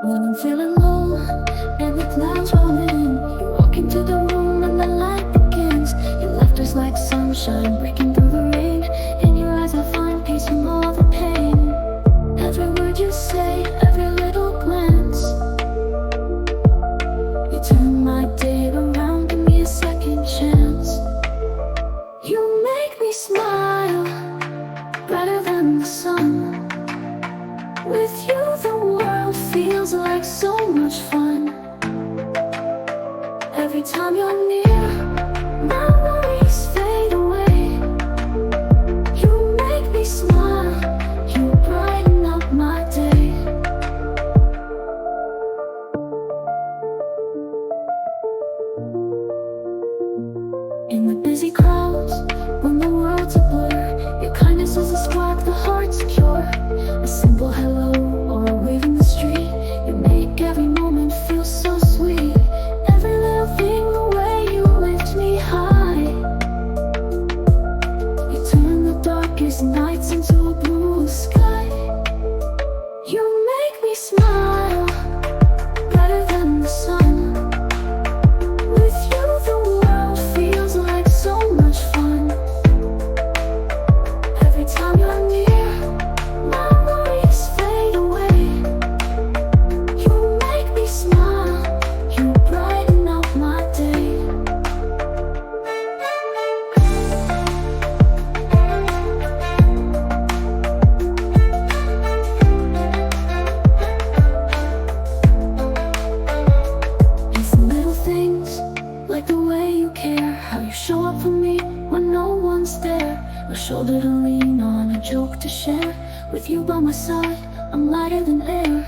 When I'm feeling low and the clouds roll in, you walk into the room and the light begins. Your laughter's like sunshine breaking through the rain. In your eyes I find peace from all the pain. Every word you say, every little glance, you turn my day around, give me a second chance. You make me smile, brighter than the sun. With you the world feels like so much fun. Every time you're near, my worries fade away. You make me smile, you brighten up my day. In the busy crowds, when the world's a blur, your kindness is a spark the heart secure. A simple hello or a wave in the street, you make every moment feel so sweet. Every little thing, the way you lift me high, you turn the darkest nights into a blue sky. You make me smile, brighter than the sun. With you the world feels like so much fun. Every time you're near, my worries fade away. You make me smile, you brighten up my day. It's the little things, like the way you care, how you show up for me when no one's there. A shoulder to lean on, a joke to share. With you by my side, I'm lighter than air.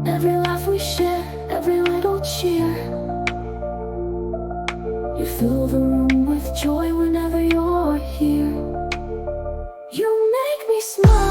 Every laugh we share, every little cheer, you fill the room with joy whenever you're here. You make me smile.